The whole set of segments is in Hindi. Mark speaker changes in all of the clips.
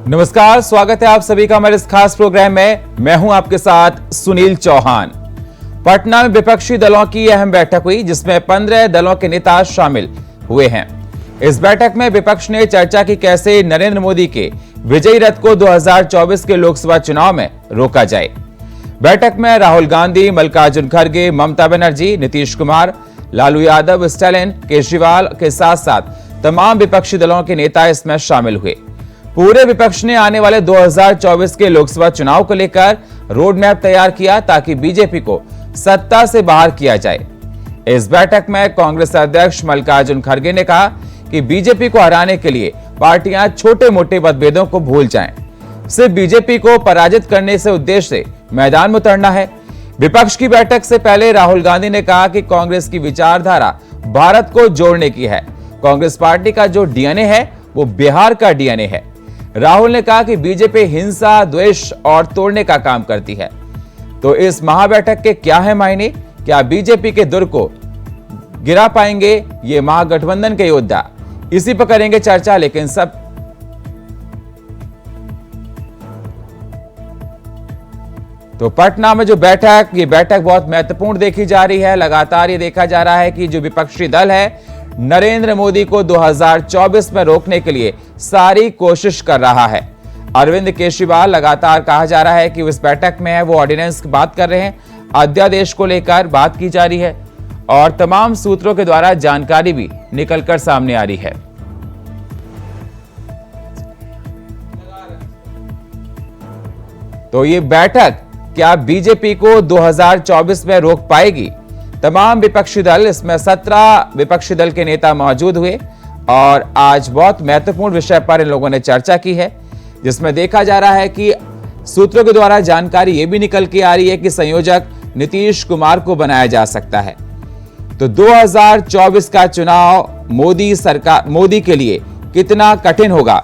Speaker 1: नमस्कार, स्वागत है आप सभी का हमारे इस खास प्रोग्राम में। मैं हूं आपके साथ सुनील चौहान। पटना में विपक्षी दलों की अहम बैठक हुई जिसमें 15 दलों के नेता शामिल हुए हैं। इस बैठक में विपक्ष ने चर्चा की कैसे नरेंद्र मोदी के विजयी रथ को 2024 के लोकसभा चुनाव में रोका जाए। बैठक में राहुल गांधी, मल्लिकार्जुन खड़गे, ममता बनर्जी, नीतीश कुमार, लालू यादव, स्टालिन, केजरीवाल के साथ साथ तमाम विपक्षी दलों के नेता इसमें शामिल हुए। पूरे विपक्ष ने आने वाले 2024 के लोकसभा चुनाव को लेकर रोड मैप तैयार किया ताकि बीजेपी को सत्ता से बाहर किया जाए। इस बैठक में कांग्रेस अध्यक्ष मल्लिकार्जुन खड़गे ने कहा कि बीजेपी को हराने के लिए पार्टियां छोटे मोटे मतभेदों को भूल जाएं। सिर्फ बीजेपी को पराजित करने से उद्देश्य से मैदान में उतरना है। विपक्ष की बैठक से पहले राहुल गांधी ने कहा कि कांग्रेस की विचारधारा भारत को जोड़ने की है। कांग्रेस पार्टी का जो डीएनए है वो बिहार का डीएनए है। राहुल ने कहा कि बीजेपी हिंसा, द्वेष और तोड़ने का काम करती है। तो इस महाबैठक के क्या है मायने? क्या बीजेपी के दुर को गिरा पाएंगे ये महागठबंधन के योद्धा? इसी पर करेंगे चर्चा। लेकिन सब तो पटना में जो ये बैठक बहुत महत्वपूर्ण देखी जा रही है। लगातार ये देखा जा रहा है कि जो विपक्षी दल है नरेंद्र मोदी को 2024 में रोकने के लिए सारी कोशिश कर रहा है। अरविंद केजरीवाल लगातार कहा जा रहा है कि इस बैठक में है वो ऑर्डिनेंस की बात कर रहे हैं, अध्यादेश को लेकर बात की जा रही है और तमाम सूत्रों के द्वारा जानकारी भी निकलकर सामने आ रही है। तो ये बैठक क्या बीजेपी को 2024 में रोक पाएगी? तमाम विपक्षी दल, इसमें 17 विपक्षी दल के नेता मौजूद हुए और आज बहुत महत्वपूर्ण विषय पर इन लोगों ने चर्चा की है, जिसमें देखा जा रहा है कि सूत्रों के द्वारा जानकारी यह भी निकल के आ रही है कि संयोजक नीतीश कुमार को बनाया जा सकता है। तो 2024 का चुनाव मोदी के लिए कितना कठिन होगा,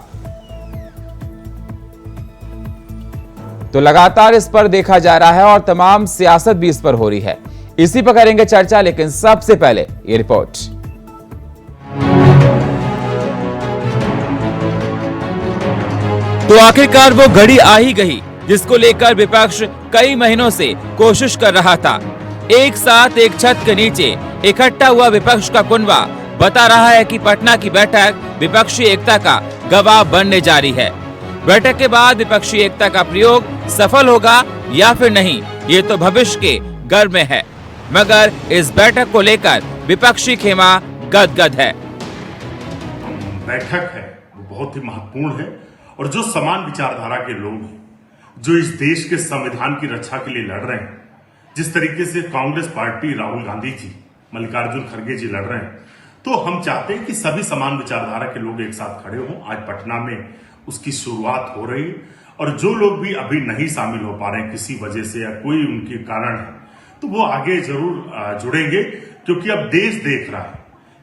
Speaker 1: तो लगातार इस पर देखा जा रहा है और तमाम सियासत भी इस पर हो रही है। इसी पर करेंगे चर्चा। लेकिन सबसे पहले ये रिपोर्ट। तो आखिरकार वो घड़ी आ ही गई जिसको लेकर विपक्ष कई महीनों से कोशिश कर रहा था। एक साथ एक छत के नीचे इकट्ठा हुआ विपक्ष का कुनबा बता रहा है कि पटना की बैठक विपक्षी एकता का गवाह बनने जा रही है। बैठक के बाद विपक्षी एकता का प्रयोग सफल होगा या फिर नहीं, ये तो भविष्य के गर्भ में है। मगर इस बैठक को लेकर विपक्षी खेमा गदगद है।
Speaker 2: बैठक है वो बहुत ही महत्वपूर्ण है और जो समान विचारधारा के लोग हैं, जो इस देश के संविधान की रक्षा के लिए लड़ रहे हैं, जिस तरीके से कांग्रेस पार्टी, राहुल गांधी जी, मल्लिकार्जुन खड़गे जी लड़ रहे हैं, तो हम चाहते हैं कि सभी समान विचारधारा के लोग एक साथ खड़े हों। आज पटना में उसकी शुरुआत हो रही है और जो लोग भी अभी नहीं शामिल हो पा रहे हैं किसी वजह से या कोई उनके कारण है, तो वो आगे जरूर जुड़ेंगे, क्योंकि अब देश देख रहा है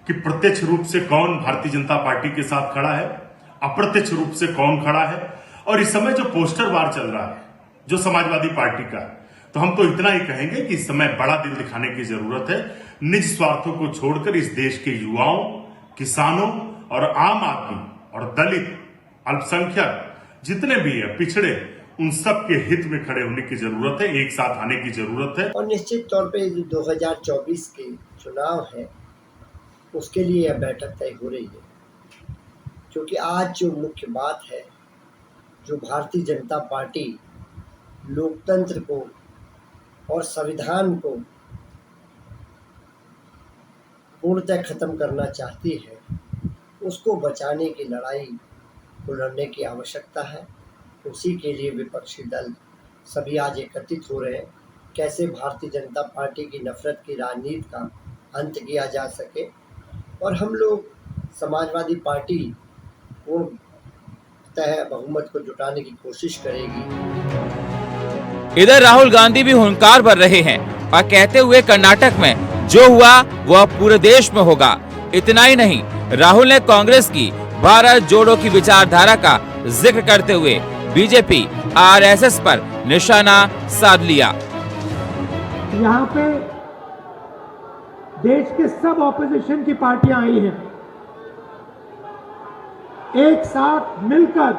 Speaker 2: कि प्रत्यक्ष रूप से कौन भारतीय जनता पार्टी के साथ खड़ा है, अप्रत्यक्ष रूप से कौन खड़ा है। और इस समय जो पोस्टर वार चल रहा है जो समाजवादी पार्टी का, तो हम तो इतना ही कहेंगे कि इस समय बड़ा दिल दिखाने की जरूरत है। निज स्वार्थों को छोड़कर इस देश के युवाओं, किसानों और आम आदमी और दलित, अल्पसंख्यक जितने भी है, पिछड़े, उन सब के हित में खड़े होने की जरूरत है, एक साथ आने की जरूरत है।
Speaker 3: और निश्चित तौर पे 2024 के चुनाव है उसके लिए यह बैठक तय हो रही है, क्योंकि आज जो मुख्य बात है, जो भारतीय जनता पार्टी लोकतंत्र को और संविधान को पूर्णतः खत्म करना चाहती है, उसको बचाने की लड़ाई को लड़ने की आवश्यकता है। उसी के लिए विपक्षी दल सभी आज एकत्रित हो रहे हैं। कैसे भारतीय जनता पार्टी की नफरत की राजनीति का अंत किया जा सके और हम लोग समाजवादी पार्टी पूर्णतः बहुमत को जुटाने की कोशिश करेगी।
Speaker 1: इधर राहुल गांधी भी हुंकार भर रहे हैं और कहते हुए कर्नाटक में जो हुआ वह पूरे देश में होगा। इतना ही नहीं, राहुल ने कांग्रेस की भारत जोड़ो की विचारधारा का जिक्र करते हुए बीजेपी, आरएसएस पर निशाना साध लिया।
Speaker 4: यहाँ पे देश के सब ऑपोजिशन की पार्टियां आई हैं, एक साथ मिलकर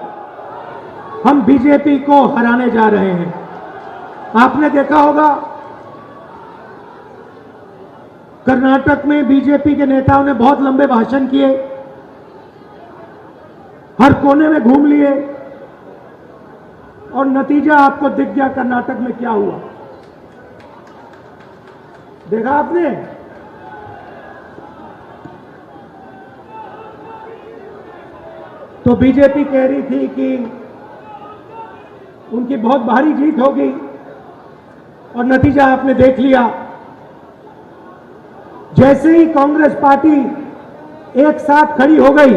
Speaker 4: हम बीजेपी को हराने जा रहे हैं। आपने देखा होगा कर्नाटक में बीजेपी के नेताओं ने बहुत लंबे भाषण किए, हर कोने में घूम लिए और नतीजा आपको दिख गया कर्नाटक में क्या हुआ। देखा आपने? तो बीजेपी कह रही थी कि उनकी बहुत भारी जीत होगी और नतीजा आपने देख लिया। जैसे ही कांग्रेस पार्टी एक साथ खड़ी हो गई,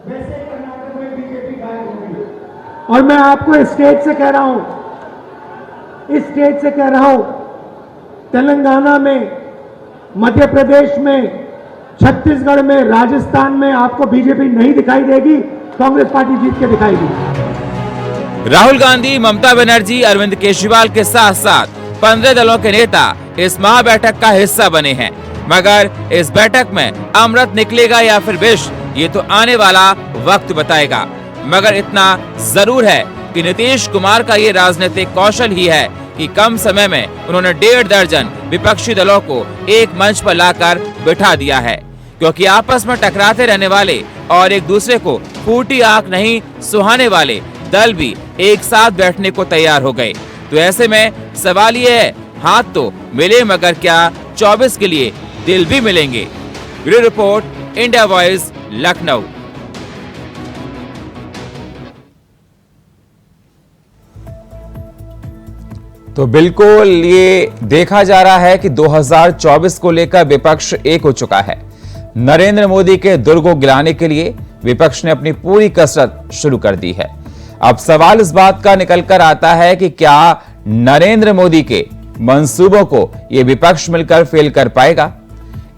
Speaker 4: वैसे ही कर्नाटक में बीजेपी गायब हो गई। और मैं आपको इस स्टेज से कह रहा हूं, इस स्टेज से कह रहा हूं, तेलंगाना में, मध्य प्रदेश में, छत्तीसगढ़ में, राजस्थान में आपको बीजेपी नहीं दिखाई देगी, कांग्रेस पार्टी जीत के दिखाएगी।
Speaker 1: राहुल गांधी, ममता बनर्जी, अरविंद केजरीवाल के साथ साथ 15 दलों के नेता इस महाबैठक का हिस्सा बने हैं। मगर इस बैठक में अमृत निकलेगा या फिर विष, ये तो आने वाला वक्त बताएगा। मगर इतना जरूर है कि नीतीश कुमार का ये राजनीतिक कौशल ही है कि कम समय में उन्होंने 1.5 दर्जन विपक्षी दलों को एक मंच पर लाकर बिठा दिया है, क्योंकि आपस में टकराते रहने वाले और एक दूसरे को फूटी आंख नहीं सुहाने वाले दल भी एक साथ बैठने को तैयार हो गए। तो ऐसे में सवाल ये है, हाथ तो मिले मगर क्या 24 के लिए दिल भी मिलेंगे? Bureau report, India voice, Lucknow. तो बिल्कुल ये देखा जा रहा है कि 2024 को लेकर विपक्ष एक हो चुका है। नरेंद्र मोदी के दुर्ग को गिराने के लिए विपक्ष ने अपनी पूरी कसरत शुरू कर दी है। अब सवाल इस बात का निकलकर आता है कि क्या नरेंद्र मोदी के मंसूबों को यह विपक्ष मिलकर फेल कर पाएगा?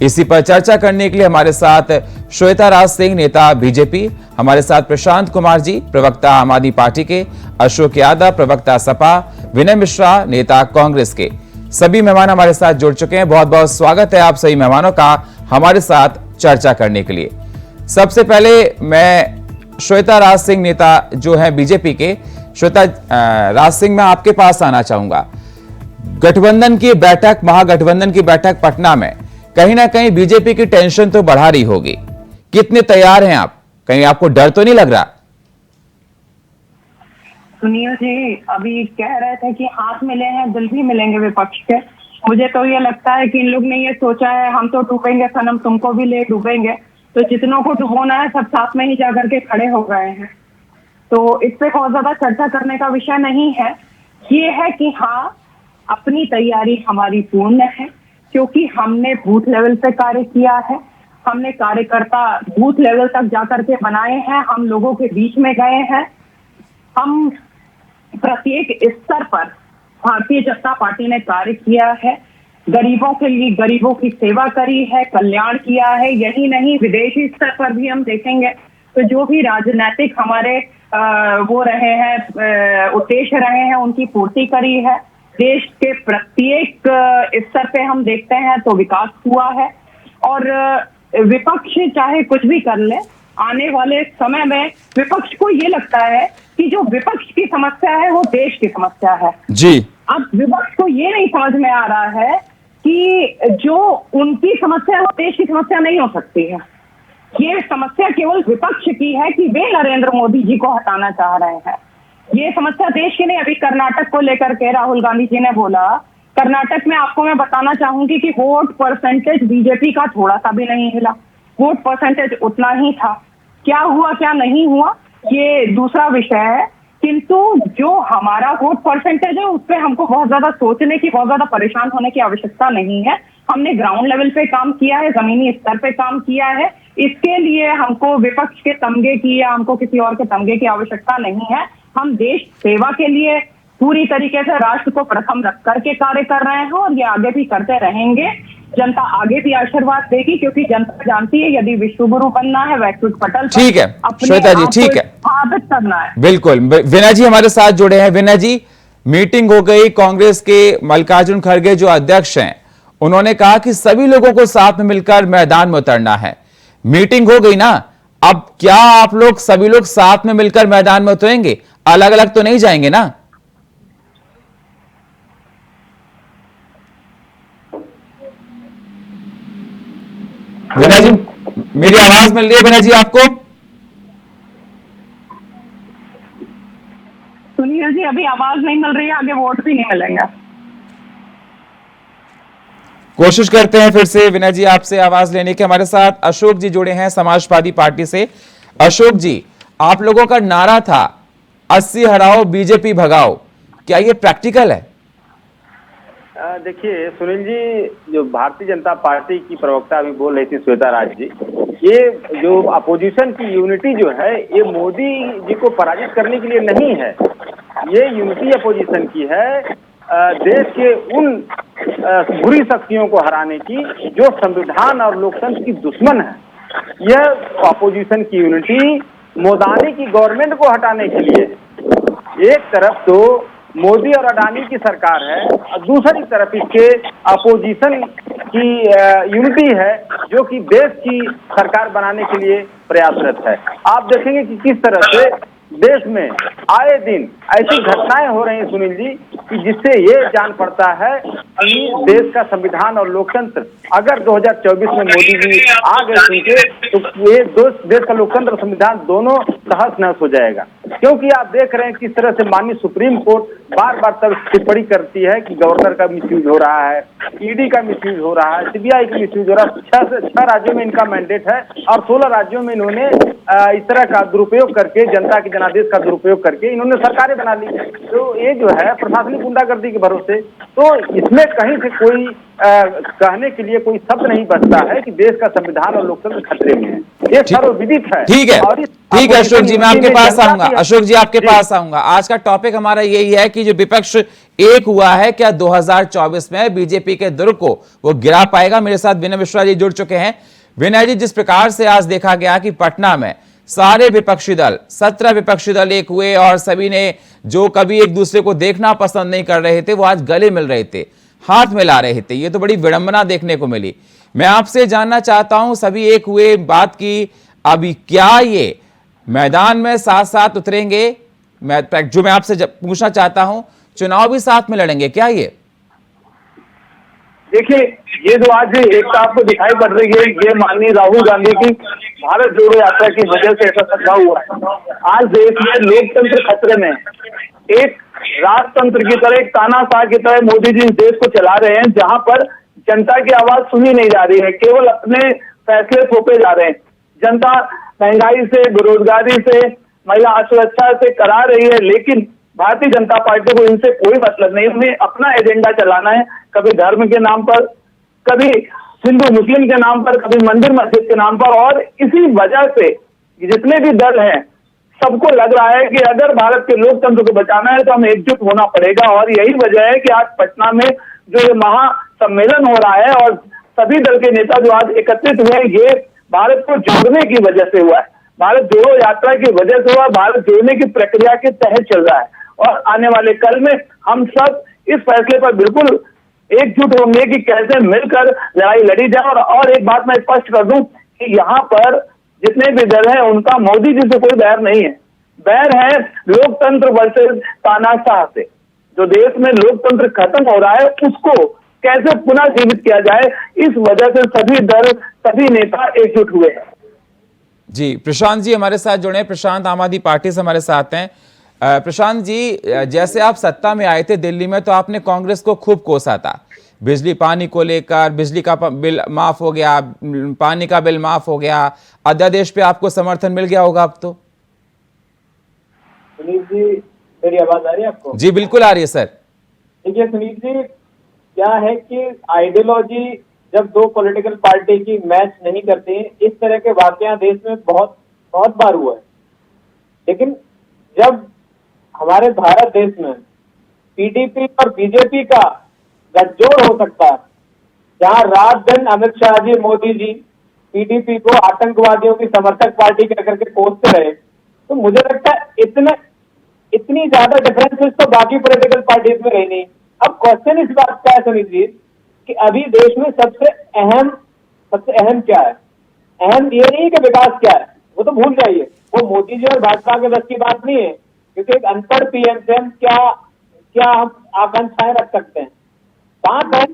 Speaker 1: इसी पर चर्चा करने के लिए हमारे साथ श्वेता राज सिंह, नेता बीजेपी, हमारे साथ प्रशांत कुमार जी, प्रवक्ता आम आदमी पार्टी के, अशोक यादव, प्रवक्ता सपा, विनय मिश्रा, नेता कांग्रेस के, सभी मेहमान हमारे साथ जुड़ चुके हैं। बहुत बहुत स्वागत है आप सभी मेहमानों का हमारे साथ चर्चा करने के लिए। सबसे पहले मैं श्वेता राज सिंह, नेता जो है बीजेपी के, श्वेता राज सिंह, मैं आपके पास आना चाहूंगा। गठबंधन की बैठक, महागठबंधन की बैठक पटना में कहीं ना कहीं बीजेपी की टेंशन तो बढ़ा रही होगी। कितने तैयार हैं आप? कहीं आपको डर तो नहीं लग रहा?
Speaker 5: सुनील जी अभी कह रहे थे कि हाथ मिले हैं दिल भी मिलेंगे विपक्ष के। मुझे तो ये लगता है कि इन लोग ने ये सोचा है हम तो डूबेंगे सनम, तुमको भी ले डूबेंगे, तो जितनों को डुबोना है सब साथ में ही जाकर के खड़े हो गए हैं। तो इस पे बहुत ज्यादा चर्चा करने का विषय नहीं है। ये है कि हाँ, अपनी तैयारी हमारी पूर्ण है, क्योंकि हमने बूथ लेवल पे कार्य किया है, हमने कार्यकर्ता बूथ लेवल तक जाकर के बनाए हैं, हम लोगों के बीच में गए हैं, हम प्रत्येक स्तर पर भारतीय जनता पार्टी ने कार्य किया है, गरीबों के लिए गरीबों की सेवा करी है, कल्याण किया है। यही नहीं, विदेशी स्तर पर भी हम देखेंगे तो जो भी राजनीतिक हमारे वो रहे हैं, उद्देश्य रहे हैं, उनकी पूर्ति करी है। देश के प्रत्येक स्तर पे हम देखते हैं तो विकास हुआ है। और विपक्ष चाहे कुछ भी कर ले, आने वाले समय में विपक्ष को ये लगता है कि जो विपक्ष की समस्या है वो देश की समस्या है
Speaker 1: जी।
Speaker 5: अब विपक्ष को ये नहीं समझ में आ रहा है कि जो उनकी समस्या है वो देश की समस्या नहीं हो सकती है। ये समस्या केवल विपक्ष की है कि वे नरेंद्र मोदी जी को हटाना चाह रहे हैं। ये समस्या देश की नहीं। अभी कर्नाटक को लेकर के राहुल गांधी जी ने बोला, कर्नाटक में आपको मैं बताना चाहूंगी कि वोट परसेंटेज बीजेपी का थोड़ा सा भी नहीं हिला, वोट परसेंटेज उतना ही था। क्या हुआ क्या नहीं हुआ ये दूसरा विषय है, किंतु जो हमारा वोट परसेंटेज है उस पर हमको बहुत ज्यादा सोचने की, बहुत ज्यादा परेशान होने की आवश्यकता नहीं है। हमने ग्राउंड लेवल पे काम किया है, जमीनी स्तर पे काम किया है। इसके लिए हमको विपक्ष के तमगे की या हमको किसी और के तमगे की आवश्यकता नहीं है। हम देश सेवा के लिए पूरी तरीके से राष्ट्र को प्रथम रख करके कार्य कर रहे हैं और ये आगे भी करते रहेंगे। जनता आगे भी आशीर्वाद देगी, क्योंकि जनता जानती है यदि विश्व गुरु बनना है, वैश्विक पटल पर
Speaker 1: ठीक है श्वेता जी, ठीक है,
Speaker 5: स्थापित करना है।
Speaker 1: बिल्कुल। विनय जी हमारे साथ जुड़े हैं। विनय जी, मीटिंग हो गई, कांग्रेस के मल्लिकार्जुन खड़गे जो अध्यक्ष हैं उन्होंने कहा कि सभी लोगों को साथ में मिलकर मैदान में उतरना है। मीटिंग हो गई ना, अब क्या आप लोग सभी लोग साथ में मिलकर मैदान में उतरेंगे, अलग अलग तो नहीं जाएंगे ना? विनय जी, मेरी आवाज मिल रही है विनय जी आपको?
Speaker 5: सुनील जी, अभी आवाज नहीं मिल रही है, आगे वोट भी नहीं मिलेंगे।
Speaker 1: कोशिश करते हैं फिर से विनय जी आपसे आवाज लेने के। हमारे साथ अशोक जी जुड़े हैं समाजवादी पार्टी से। अशोक जी, आप लोगों का नारा था 80 हराओ बीजेपी भगाओ, क्या ये प्रैक्टिकल है?
Speaker 6: देखिए सुनील जी, जो भारतीय जनता पार्टी की प्रवक्ता अभी बोल रही थी श्वेता राज जी, ये जो अपोजिशन की यूनिटी जो है ये मोदी जी को पराजित करने के लिए नहीं है। ये यूनिटी अपोजिशन की है देश के उन बुरी शक्तियों को हराने की जो संविधान और लोकतंत्र की दुश्मन है। यह अपोजिशन की यूनिटी मोदानी की गवर्नमेंट को हटाने के लिए, एक तरफ तो मोदी और अडानी की सरकार है और दूसरी तरफ इसके अपोजिशन की यूनिटी है जो कि देश की सरकार बनाने के लिए प्रयासरत है। आप देखेंगे कि किस तरह से देश में आए दिन ऐसी घटनाएं हो रही हैं सुनील जी, कि जिससे ये जान पड़ता है कि देश का संविधान और लोकतंत्र अगर 2024 में मोदी जी आ गए सुनके तो ये देश का लोकतंत्र और संविधान दोनों तहस नहस हो जाएगा। क्योंकि आप देख रहे हैं किस तरह से माननीय सुप्रीम कोर्ट बार बार तब टिप्पणी करती है कि गवर्नर का मिसयूज हो रहा है, ईडी का मिसयूज हो रहा है, सीबीआई का मिसयूज हो रहा है। 6 राज्यों में इनका मैंडेट है और 16 राज्यों में इन्होंने इस तरह का दुरुपयोग करके, जनता के जनादेश का दुरुपयोग करके इन्होंने सरकारें बना ली। तो ये जो है प्रशासनिक गुंडागर्दी के भरोसे, तो इसमें कहीं से कोई कहने के लिए कोई शब्द नहीं बचता है कि देश का संविधान और लोकतंत्र खतरे में है। ये सर्वविदित है।
Speaker 1: ठीक है, ठीक है अशोक जी, मैं आपके पास आऊंगा। अशोक जी आपके पास आऊंगा। आज का टॉपिक हमारा यही है कि जो विपक्ष एक हुआ है, क्या 2024 में बीजेपी के दुर्ग को वो गिरा पाएगा? मेरे साथ विनय मिश्रा जी जुड़ चुके हैं। विनय जी, जिस प्रकार से आज देखा गया कि पटना में सारे विपक्षी दल 17 विपक्षी दल एक हुए और सभी ने जो कभी एक दूसरे को देखना पसंद नहीं कर रहे थे वो आज गले मिल रहे थे, हाथ मिला रहे थे। ये तो बड़ी विडंबना देखने को मिली। मैं आपसे जानना चाहता हूं, सभी एक हुए, बात की, अभी क्या ये मैदान में साथ साथ उतरेंगे? जो मैं आपसे पूछना चाहता हूं, चुनाव भी साथ में लड़ेंगे क्या ये?
Speaker 7: देखिए, ये जो आज एकता आपको दिखाई पड़ रही है, ये माननीय राहुल गांधी की भारत जोड़ो यात्रा की वजह से ऐसा संभव हुआ है। आज देश में लोकतंत्र खतरे में, एक राजतंत्र की तरह, एक तानाशाह की तरह मोदी जी इस देश को चला रहे हैं, जहां पर जनता की आवाज सुनी नहीं जा रही है, केवल अपने फैसले थोपे जा रहे हैं। जनता महंगाई से, बेरोजगारी से, महिला असुरक्षा से करा रही है, लेकिन भारतीय जनता पार्टी को इनसे कोई मतलब नहीं। उन्हें अपना एजेंडा चलाना है, कभी धर्म के नाम पर, कभी हिंदू मुस्लिम के नाम पर, कभी मंदिर मस्जिद के नाम पर। और इसी वजह से जितने भी दल हैं सबको लग रहा है कि अगर भारत के लोकतंत्र को बचाना है तो हमें एकजुट होना पड़ेगा। और यही वजह है कि आज पटना में जो ये महासम्मेलन हो रहा है और सभी दल के नेता जो आज एकत्रित हुए हैं, ये भारत को जोड़ने की वजह से हुआ है, भारत जोड़ो यात्रा की वजह से हुआ, भारत जोड़ने की प्रक्रिया के तहत चल रहा है। और आने वाले कल में हम सब इस फैसले पर बिल्कुल एकजुट होंगे कि कैसे मिलकर लड़ाई लड़ी जाए। और एक बात मैं स्पष्ट कर दूं कि यहाँ पर जितने भी दल हैं उनका मोदी जी से कोई बैर नहीं है, बैर है लोकतंत्र वर्सेस तानाशाह से। जो देश में लोकतंत्र खत्म हो रहा है उसको कैसे पुनः जीवित किया जाए, इस वजह से सभी दल, सभी नेता एकजुट हुए हैं।
Speaker 1: जी, प्रशांत जी हमारे साथ जुड़े। प्रशांत आम आदमी पार्टी से हमारे साथ हैं। प्रशांत जी, जैसे आप सत्ता में आए थे दिल्ली में तो आपने कांग्रेस को खूब कोसा था, बिजली पानी को लेकर। बिजली का बिल माफ हो गया, पानी का बिल माफ हो गया, अध्यादेश पे आपको समर्थन मिल गया होगा अब तो।
Speaker 7: सुनील जी, मेरी आवाज आ रही है आपको?
Speaker 1: जी बिल्कुल आ रही है सर।
Speaker 7: देखिए सुनील जी, क्या है कि आइडियोलॉजी जब दो पॉलिटिकल पार्टी की मैच नहीं करती है, इस तरह के वाकया देश में बहुत बार हुआ है। लेकिन जब हमारे भारत देश में पीडीपी और बीजेपी का गठजोड़ हो सकता है, जहां रात दिन अमित शाह जी, मोदी जी पीडीपी को आतंकवादियों की समर्थक पार्टी कह करके कोसते रहे, तो मुझे लगता है इतनी ज्यादा डिफरेंसेस तो बाकी पॉलिटिकल पार्टीज में रही नहीं। अब क्वेश्चन इस बात का है सुनील जी कि अभी देश में सबसे अहम क्या है? अहम ये नहीं कि विकास क्या है, वो तो भूल जाइए, वो मोदी जी और भाजपा के बस की बात नहीं है, क्योंकि एक अनपढ़ पीएम से हम क्या हम आकांक्षाएं रख सकते हैं। बात है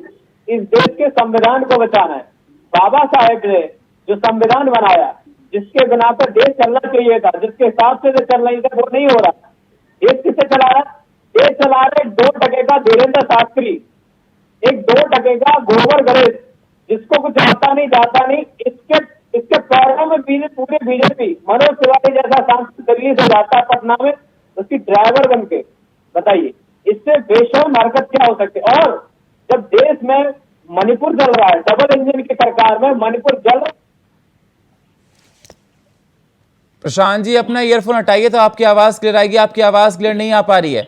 Speaker 7: इस देश के संविधान को बचाना है। बाबा साहेब ने जो संविधान बनाया, जिसके बिना पर देश चलना चाहिए था, जिसके हिसाब से जो चल रही था वो नहीं हो रहा। देश किससे चला रहा? देश चला रहे 2% का धीरेन्द्र शास्त्री, एक 2% का गोबर गणेश, जिसको कुछ आता नहीं जाता नहीं। इसके पैरों में पूरे बीजेपी, मनोज तिवारी जैसा सांसद दिल्ली से जाता है पटना में उसकी ड्राइवर बन के, बताइए इससे बेशर्म हरकत क्या हो सकती है। और जब देश में मणिपुर चल रहा है, डबल इंजन की सरकार में मणिपुर जल रहा है।
Speaker 1: प्रशांत जी अपना ईयरफोन हटाइए तो आपकी आवाज क्लियर आएगी। आपकी आवाज क्लियर नहीं आ पा रही है।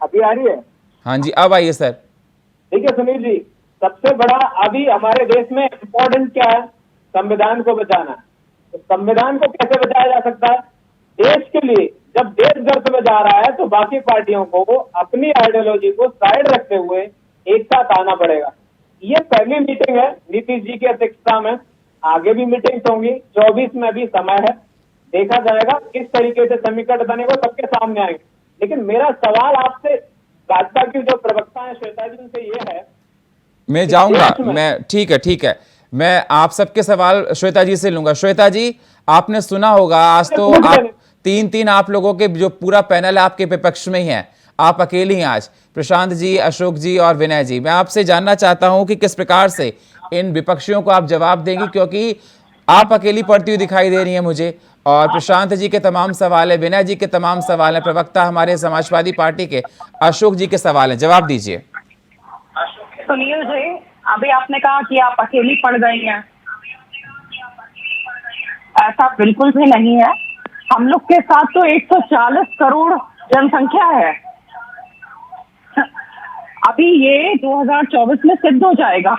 Speaker 7: अभी आ रही है?
Speaker 1: हाँ जी अब आइए सर।
Speaker 7: देखिए सुनील जी, सबसे बड़ा अभी हमारे देश में इम्पोर्टेंट क्या है? संविधान को बचाना। तो संविधान को कैसे बचाया जा सकता है? देश के लिए जब देश गर्त में जा रहा है तो बाकी पार्टियों को अपनी आइडियोलॉजी को साइड रखते हुए एक साथ आना पड़ेगा। ये पहली मीटिंग है नीतीश जी की अध्यक्षता में, आगे भी मीटिंग्स होंगी। 24 में भी समय है, देखा जाएगा किस तरीके से समीकरण बनेगा, सबके सामने आएंगे। लेकिन मेरा सवाल आपसे, भाजपा की जो प्रवक्ता है श्वेता जी, उनसे ये है,
Speaker 1: मैं जाऊंगा, मैं ठीक है मैं आप सबके सवाल श्वेता जी से लूंगा। श्वेता जी आपने सुना होगा आज तो आप तीन आप लोगों के जो पूरा पैनल आपके विपक्ष में ही है, आप अकेली हैं आज, प्रशांत जी, अशोक जी और विनय जी। मैं आपसे जानना चाहता हूं कि किस प्रकार से इन विपक्षियों को आप जवाब देंगी, क्योंकि आप अकेली पड़ती हुई दिखाई दे रही है मुझे, और प्रशांत जी के तमाम सवाल है, विनय जी के तमाम सवाल है, प्रवक्ता हमारे समाजवादी पार्टी के अशोक जी के सवाल है। जवाब दीजिए।
Speaker 5: सुनील जी, अभी आपने कहा कि आप अकेली पड़ गई हैं, ऐसा बिल्कुल भी नहीं है। हम लोग के साथ तो 140 करोड़ जनसंख्या है। अभी ये 2024 में सिद्ध हो जाएगा।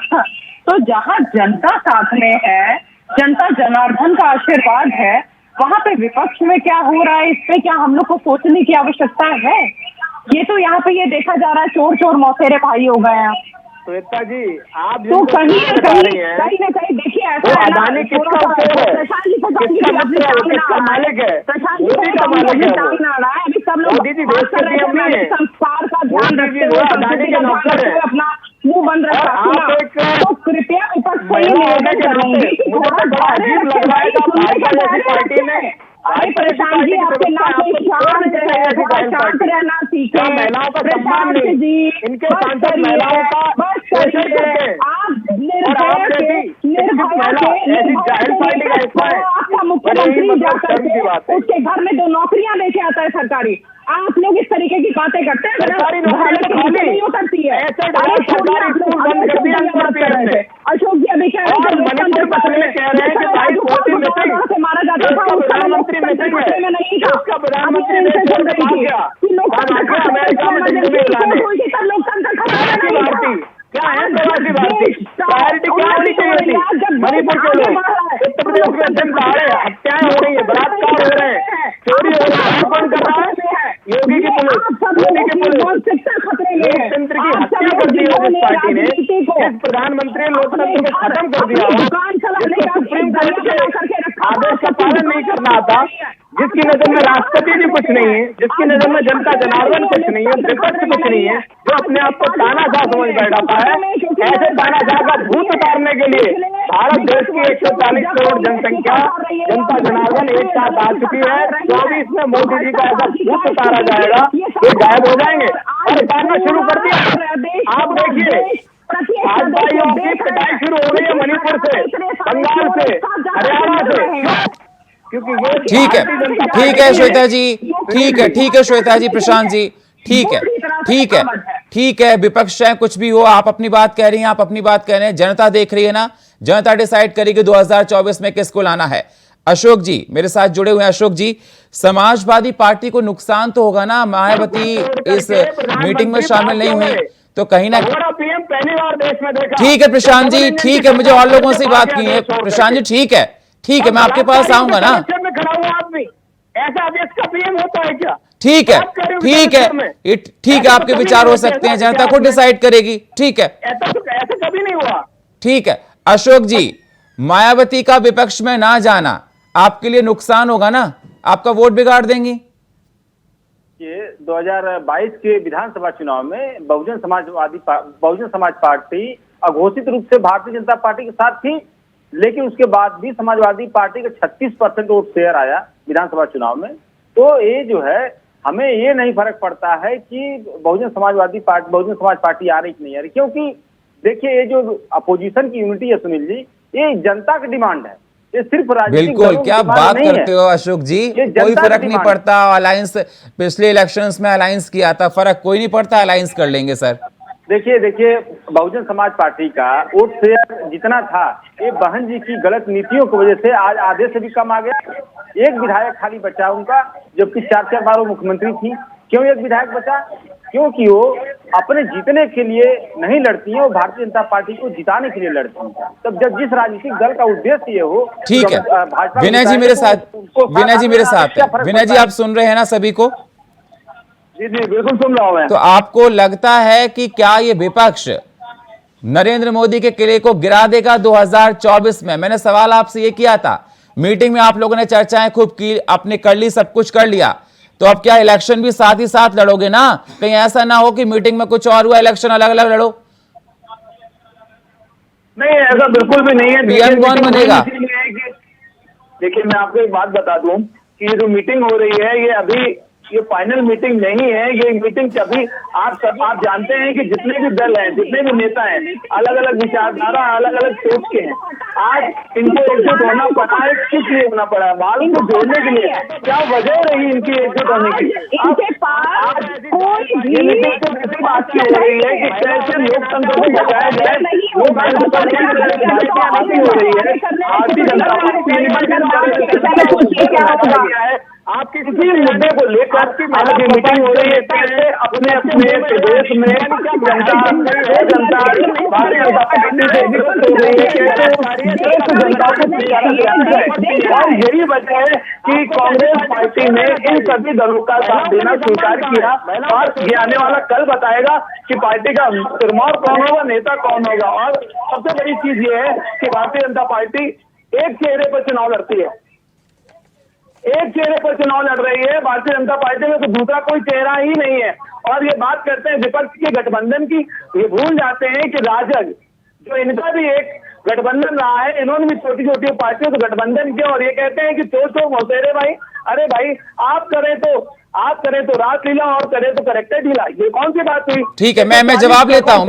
Speaker 5: तो जहां जनता साथ में है, जनता जनार्दन का आशीर्वाद है, वहां पे विपक्ष में क्या हो रहा है इस पे क्या हम लोग को सोचने की आवश्यकता है? ये तो यहाँ पे ये देखा जा रहा है चोर चोर मौसेरे भाई हो गए हैं।
Speaker 7: श्वेता जी, आप
Speaker 5: तो कहीं ना कहीं देखिए ऐसा है ना, प्रशांत जी को किसका मालिक है? प्रशांत जी को सामने आ रहा है। अभी सब लोग संस्कार का ध्यान रखते हुए अपना मुंह बंद रखा। तो कृपया विपक्ष से ये निवेदन करूंगी कि थोड़ा अजीब लग रहा है पार्टी में। अरे प्रशांत जी, आपके नाम शांत रहना सीखे।
Speaker 7: महिलाओं का सम्मान नहीं, इनके सांसद महिलाओं का
Speaker 5: आपका मुख्यमंत्री जाकर के उसके घर में 2 नौकरियां लेके आता है सरकारी। आप लोग इस तरीके की बातें करते हैं, नहीं उतरती है। अशोक जी अभी कह रहे से मारा जाता था, प्रधानमंत्री में नहीं था,
Speaker 7: क्या है प्रवासी भारतीय? प्रायोरिटी क्या होनी चाहिए थी? मणिपुर के लोग, उत्तर प्रदेश में दिन दहाड़े हत्याएं हो रही है, बलात्कार हो रहे हैं, चोरी हो रही है, कौन कर रहा है? योगी की पुलिस, मोदी की पुलिस। लोकतंत्र की हत्या कर दी है जिस पार्टी ने, जिस प्रधानमंत्री लोकतंत्र को खत्म कर दिया हो, जिसको सुप्रीम कोर्ट के आदेश का पालन नहीं करना आता, जिसकी नजर में राष्ट्रपति जी कुछ नहीं है, जिसकी नजर में जनता जनार्दन कुछ नहीं है, विपक्ष कुछ नहीं है, जो अपने आप को तानाशाह समझ बैठा है, ऐसे तानाशाह का भूत उतारने के लिए भारत देश की 140 करोड़ जनसंख्या, जनता जनार्दन एक साथ आ चुकी है। 24 में मोदी जी का ऐसा भूत उतारा जाएगा, ये गायब हो जाएंगे और उतारना शुरू कर दिया। आप देखिए, भाजपाइयों की पिटाई शुरू हो गई है मणिपुर से, बंगाल से, हरियाणा से, क्योंकि ये
Speaker 1: ठीक है श्वेता जी, ठीक है श्वेता जी, प्रशांत जी, ठीक है विपक्ष चाहे कुछ भी हो, आप अपनी बात कह रही हैं, आप अपनी बात कह रहे हैं, जनता देख रही है ना, जनता डिसाइड करेगी 2024 में किसको लाना है। अशोक जी मेरे साथ जुड़े हुए हैं। अशोक जी, समाजवादी पार्टी को नुकसान तो होगा ना, मायावती इस मीटिंग में शामिल नहीं हुई तो कहीं ना
Speaker 7: पहली बार देश में देखा।
Speaker 1: ठीक है प्रशांत जी, ठीक है, मुझे और लोगों से बात की है प्रशांत जी, ठीक है मैं आपके पास आऊंगा ना।
Speaker 7: ऐसा देश का पीएम होता है क्या?
Speaker 1: ठीक है आपके विचार हो सकते हैं, जनता को डिसाइड करेगी, ठीक है,
Speaker 7: ऐसा कभी नहीं हुआ।
Speaker 1: ठीक है अशोक जी, मायावती का विपक्ष में ना जाना आपके लिए नुकसान होगा ना, आपका वोट बिगाड़ देंगी?
Speaker 6: ये 2022 के विधानसभा चुनाव में बहुजन समाज पार्टी अघोषित रूप से भारतीय जनता पार्टी के साथ थी, लेकिन उसके बाद भी समाजवादी पार्टी का 36% वोट शेयर आया विधानसभा चुनाव में। तो ये जो है, हमें ये नहीं फर्क पड़ता है कि बहुजन समाज पार्टी आ रही कि नहीं आ रही, क्योंकि देखिए ये जो अपोजिशन की यूनिटी है सुनील जी, ये जनता की डिमांड है, ये सिर्फ राजनीतिक
Speaker 1: बिल्कुल, क्या बात करते हो अशोक जी, कोई फर्क नहीं पड़ता। अलायंस पिछले इलेक्शंस में अलायंस किया था, फर्क कोई नहीं पड़ता, अलायंस कर लेंगे सर।
Speaker 6: देखिए बहुजन समाज पार्टी का वोट शेयर जितना था, ये बहन जी की गलत नीतियों की वजह से आज आधे से भी कम आ गया। एक विधायक खाली बचा उनका, जबकि 4 बार वो मुख्यमंत्री थी। क्यों एक विधायक बचा? क्योंकि वो अपने जीतने के लिए नहीं लड़ती है, वो भारतीय जनता पार्टी को जिताने के लिए लड़ती है। तब जब जिस राजनीतिक दल का उद्देश्य ये हो,
Speaker 1: ठीक है। विनय जी मेरे साथ है। विनय जी आप सुन रहे हैं ना सभी को?
Speaker 7: जी बिल्कुल सुन रहा हूं मैं।
Speaker 1: तो आपको लगता है कि क्या ये विपक्ष नरेंद्र मोदी के किले को गिरा देगा 2024 में? मैंने सवाल आपसे ये किया था, मीटिंग में आप लोगों ने चर्चाएं खूब की, आपने कर ली, सब कुछ कर लिया, तो अब क्या इलेक्शन भी साथ ही साथ लड़ोगे ना? कहीं ऐसा ना हो कि मीटिंग में कुछ और हुआ, इलेक्शन अलग अलग लड़ो।
Speaker 7: नहीं, ऐसा बिल्कुल भी नहीं है।
Speaker 1: पीएम कौन बनेगा?
Speaker 7: देखिए मैं आपको एक बात बता दूं कि ये जो मीटिंग हो रही है, ये अभी ये फाइनल मीटिंग नहीं है। ये मीटिंग कभी आप जानते हैं कि जितने भी दल हैं, जितने भी नेता हैं, अलग अलग विचारधारा, अलग अलग सोच के हैं। आज इनको एकजुट होना पड़ा है, किस लिए होना पड़ा है? बाल को जोड़ने के लिए। क्या वजह रही इनकी एकजुट होने की? ये मीटिंग तो ऐसी बात की हो रही है कि कैसे लोकतंत्र को बचाया जाए, वो बात हो रही है। भारतीय जनता पार्टी है, आपके किसी मुद्दे को लेकर आपकी मीटिंग हो रही है, कैसे अपने अपने प्रदेश में जनता भारतीय जनता पार्टी से विकसित हो रही है, कैसे जनता को। और यही वजह है कि कांग्रेस पार्टी ने इन सभी दलों का साथ देना स्वीकार किया, और ये आने वाला कल बताएगा कि पार्टी का सिरमौर कौन होगा, नेता कौन होगा। और सबसे बड़ी चीज ये है कि भारतीय जनता पार्टी एक चेहरे पर चुनाव लड़ती है, एक चेहरे पर चुनाव लड़ रही है। भारतीय जनता पार्टी में तो दूसरा कोई चेहरा ही नहीं है। और ये बात करते हैं विपक्ष के गठबंधन की, ये भूल जाते हैं कि राजग जो इनका भी एक गठबंधन रहा है, इन्होंने भी छोटी छोटी पार्टियों से गठबंधन किया, और ये कहते हैं कि तो मौसेरे भाई, अरे भाई आप करें तो रासलीला और करें तो करेक्टर ढीला। ये कौन सी बात हुई?
Speaker 1: ठीक है, मैं जवाब लेता हूं,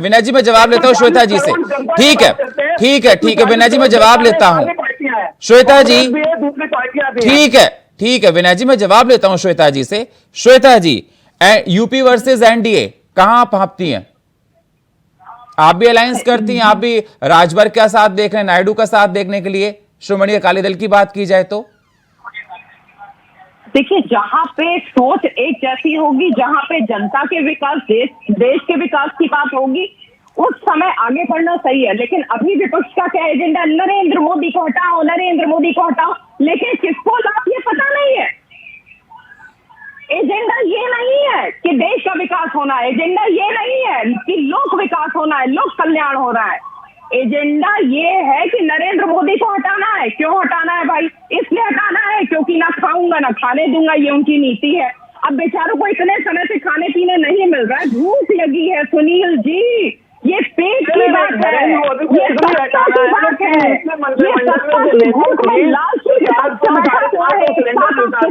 Speaker 1: विनय जी मैं जवाब लेता हूं श्वेता जी से। ठीक है विनय जी मैं जवाब लेता हूं श्वेता जी। ठीक है विनय जी मैं जवाब लेता हूं श्वेता जी से। श्वेता जी, यूपी वर्सेस एनडीए कहां पहुंचती हैं? आप भी अलायंस करती हैं, आप भी राजभर का साथ देख रहे हैं, नायडू का साथ देखने के लिए, श्रोमणी अकाली दल की बात की जाए तो?
Speaker 5: देखिए, जहां पे सोच एक जैसी होगी, जहां पे जनता के विकास, देश के विकास की बात होगी, उस समय आगे बढ़ना सही है। लेकिन अभी विपक्ष का क्या एजेंडा? नरेंद्र मोदी को हटाओ, नरेंद्र मोदी को हटाओ, लेकिन किसको लाभ ये पता नहीं है। एजेंडा ये नहीं है कि देश का विकास होना है, एजेंडा ये नहीं है कि लोक विकास होना है, लोक कल्याण हो रहा है। एजेंडा ये है कि नरेंद्र मोदी को हटाना है। क्यों हटाना है भाई? इसलिए हटाना है क्योंकि ना खाऊंगा ना खाने दूंगा, ये उनकी नीति है। अब बेचारों को इतने समय से खाने पीने नहीं मिल रहा है, भूख लगी है सुनील जी, ये पेट की बात है, ये सत्ता की बात है, ये सत्ता की भूख में लालची के साथ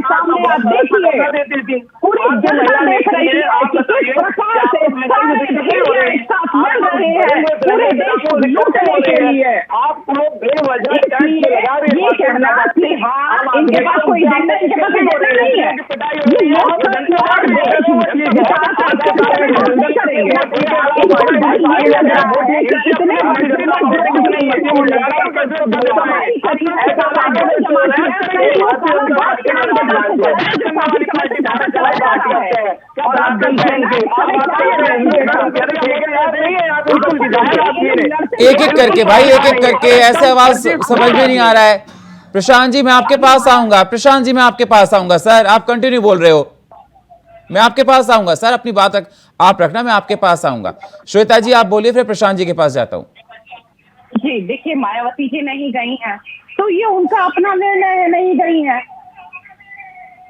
Speaker 5: सामने आप देखिए, पूरी जनता देख रही है कि किस प्रकार से सारे भेड़िया एक साथ लड़ रहे हैं पूरे देश को लूटने के लिए। आप लोग ये कहना कि हाँ इनके पास कोई एजेंडा, इनके पास एजेंडा नहीं है, ये लोकतंत्र और देश विकास
Speaker 1: एक एक करके भाई, एक एक करके, ऐसे आवाज समझ में नहीं आ रहा है। प्रशांत जी मैं आपके पास आऊंगा, सर आप कंटिन्यू बोल रहे हो, मैं आपके पास आऊंगा सर, अपनी बात आप रखना, मैं आपके पास आऊंगा। श्वेता जी आप बोलिए, फिर प्रशांत जी के पास जाता हूं।
Speaker 5: जी देखिए, मायावती जी नहीं गई हैं तो ये उनका अपना निर्णय है, नहीं गई हैं।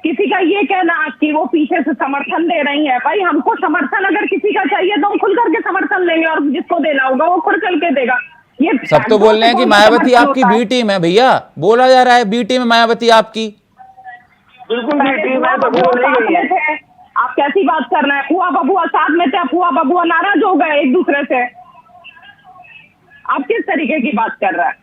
Speaker 5: किसी का ये कहना कि वो पीछे से समर्थन दे रही है, भाई हमको समर्थन अगर किसी का चाहिए तो हम खुल करके समर्थन लेंगे और जिसको देना होगा वो खुल करके देगा। ये
Speaker 1: सब तो बोल रहे हैं कि मायावती आपकी बी टीम है भैया, बोला जा रहा है बी टीम है मायावती आपकी।
Speaker 7: बिल्कुल भी टीम है, तो वो नहीं गई है।
Speaker 5: आप कैसी बात कर रहे हैं? फुआ बबुआ साथ में थे, फुआ बबुआ नाराज हो गए एक दूसरे से। आप किस तरीके की बात कर रहे हैं?